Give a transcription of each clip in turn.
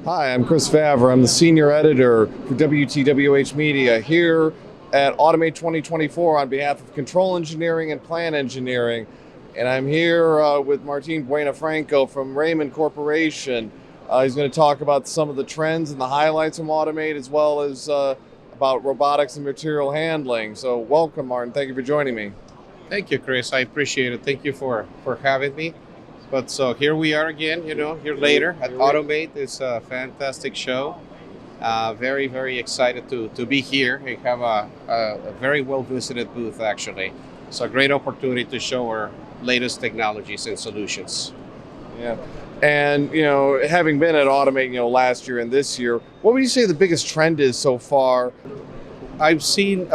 Hi, I'm Chris Vavra. I'm the senior editor for WTWH Media here at Automate 2024 on behalf of Control Engineering and Plant Engineering. And I'm here with Martin Buena-Franco from Raymond Corporation. He's going to talk about some of the trends and the highlights from Automate, as well as about robotics and material handling. So welcome, Martin. Thank you for joining me. Thank you, Chris. I appreciate it. Thank you for having me. But so here we are again, here later at Automate. It's a fantastic show. Very, very excited to be here. We have a very well-visited booth, actually. So a great opportunity to show our latest technologies and solutions. Yeah. And, having been at Automate, last year and this year, what would you say the biggest trend is so far? I've seen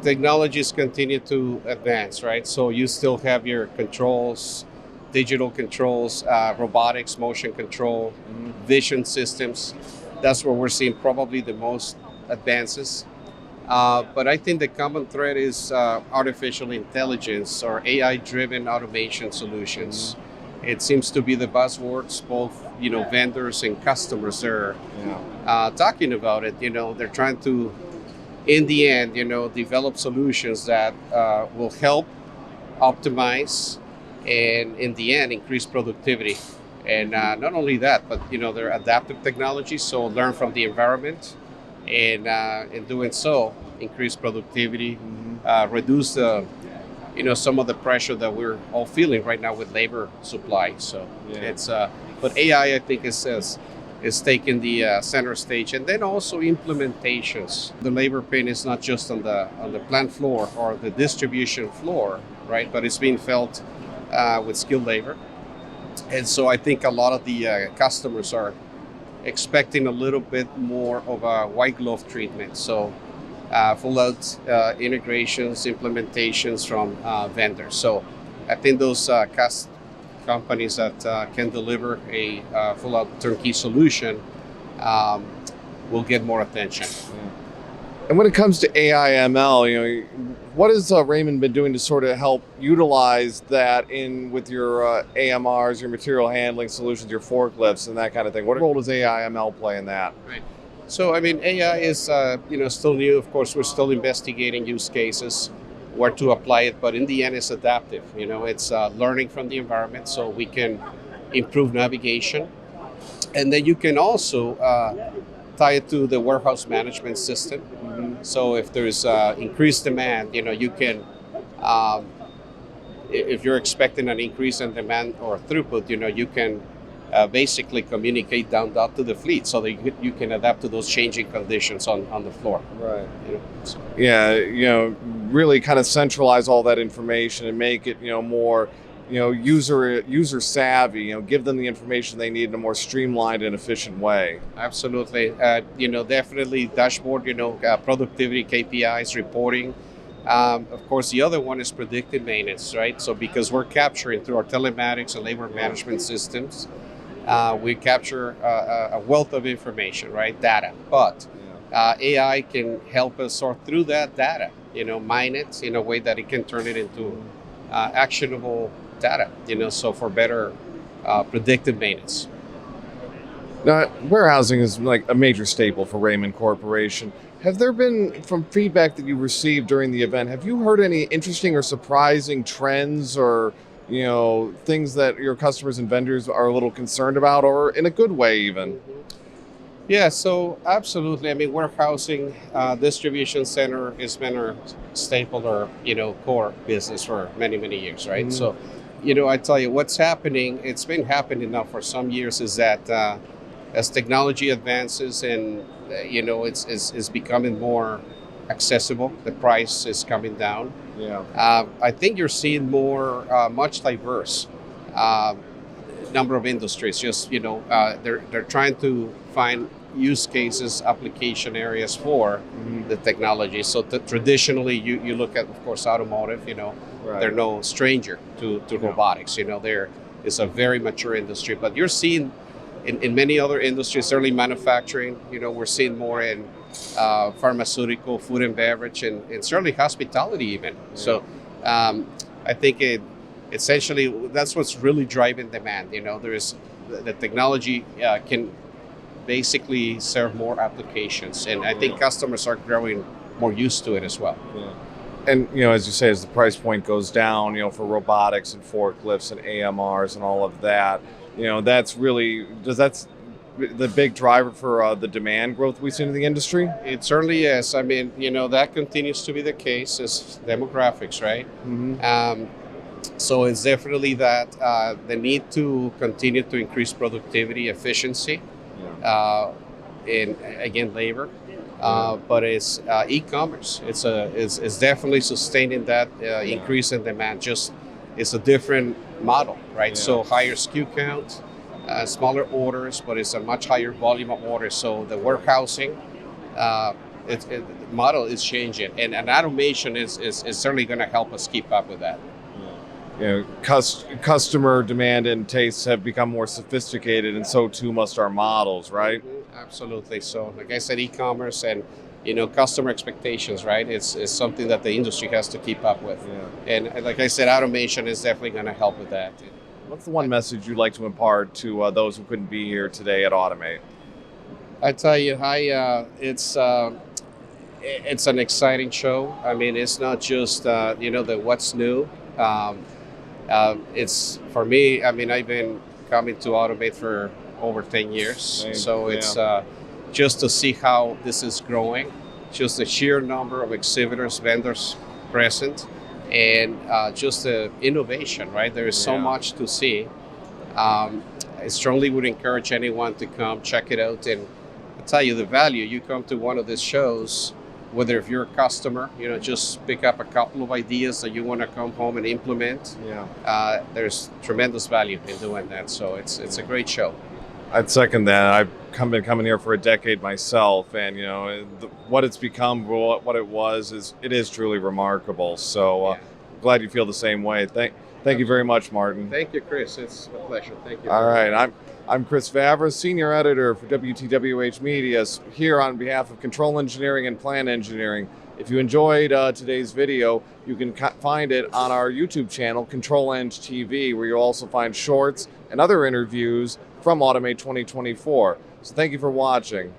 technologies continue to advance, right? So you still have your controls, digital controls, robotics, motion control, vision systems. That's where we're seeing probably the most advances. But I think the common thread is artificial intelligence or AI-driven automation solutions. It seems to be the buzzwords. Both vendors and customers are talking about it. They're trying to, in the end, develop solutions that will help optimize and in the end increase productivity. And not only that, but they're adaptive technologies, so learn from the environment, and in doing so increase productivity, reduce the some of the pressure that we're all feeling right now with labor supply. So it's but AI, I think, is taking the center stage, and then also implementations. The labor pain is not just on the plant floor or the distribution floor, right? But it's being felt with skilled labor. And so I think a lot of the customers are expecting a little bit more of a white glove treatment. So full out integrations, implementations from vendors. So I think those companies that can deliver a full out turnkey solution will get more attention. And when it comes to AI ML, what has Raymond been doing to sort of help utilize that with your AMRs, your material handling solutions, your forklifts, and that kind of thing? What role does AI ML play in that? Right. So, AI is still new. Of course, we're still investigating use cases, where to apply it, but in the end, it's adaptive. It's learning from the environment, so we can improve navigation, and then you can also tie it to the warehouse management system. So if there's increased demand, you can, if you're expecting an increase in demand or throughput, you can basically communicate down to the fleet so that you can adapt to those changing conditions on the floor. Right. Yeah, really kind of centralize all that information and make it, more user savvy, give them the information they need in a more streamlined and efficient way. Absolutely. Definitely dashboard, productivity KPIs, reporting. Of course, the other one is predictive maintenance, right? So because we're capturing through our telematics and labor management systems, we capture a wealth of information, right? Data. But AI can help us sort through that data, mine it in a way that it can turn it into actionable data, so for better predictive maintenance. Now, warehousing is like a major staple for Raymond Corporation. Have there been, from feedback that you received during the event, have you heard any interesting or surprising trends or, things that your customers and vendors are a little concerned about, or in a good way even? Yeah, so absolutely. Warehousing, distribution center has been our staple or, core business for many, many years, right? So, I tell you what's happening, it's been happening now for some years, is that as technology advances and, it's becoming more accessible, the price is coming down. Yeah. I think you're seeing more, much diverse number of industries. Just, they're trying to find use cases, application areas for the technology. So traditionally, you look at, of course, automotive, Right. They're no stranger to robotics. There is a very mature industry, but you're seeing in many other industries, certainly manufacturing, we're seeing more in pharmaceutical, food and beverage, and certainly hospitality even. Yeah. So I think essentially that's what's really driving demand. There is the technology can basically serve more applications. And I think customers are growing more used to it as well. Yeah. And, as you say, as the price point goes down, for robotics and forklifts and AMRs and all of that, that's the big driver for the demand growth we've seen in the industry? It certainly is. I mean, that continues to be the case as demographics, right? Mm-hmm. So it's definitely that the need to continue to increase productivity, efficiency, in, again, labor. But it's e-commerce. It's definitely sustaining that increase in demand. Just it's a different model, right? Yeah. So higher SKU count, smaller orders, but it's a much higher volume of orders. So the warehousing the model is changing, and automation is certainly going to help us keep up with that. Customer demand and tastes have become more sophisticated, and so too must our models, right? Mm-hmm. Absolutely. So, like I said, e-commerce and customer expectations, right? It's something that the industry has to keep up with. Yeah. And like I said, automation is definitely going to help with that. What's the one message you'd like to impart to those who couldn't be here today at Automate? I tell you, it's an exciting show. I mean, it's not just the what's new. It's for me. I mean, I've been coming to Automate for over 10 years, so it's just to see how this is growing, just the sheer number of exhibitors, vendors present, and just the innovation. Right, there is so much to see. I strongly would encourage anyone to come check it out, and I tell you the value. You come to one of these shows. Whether if you're a customer, just pick up a couple of ideas that you want to come home and implement. There's tremendous value in doing that. So it's a great show. I'd second that. I've been coming here for a decade myself, and what it's become, what it was, it is truly remarkable. So glad you feel the same way. Thank you very much, Martin. Thank you, Chris. It's a pleasure. Thank you. All right. I'm Chris Vavra, Senior Editor for WTWH Media, here on behalf of Control Engineering and Plant Engineering. If you enjoyed today's video, you can find it on our YouTube channel, Control Eng TV, where you'll also find shorts and other interviews from Automate 2024. So thank you for watching.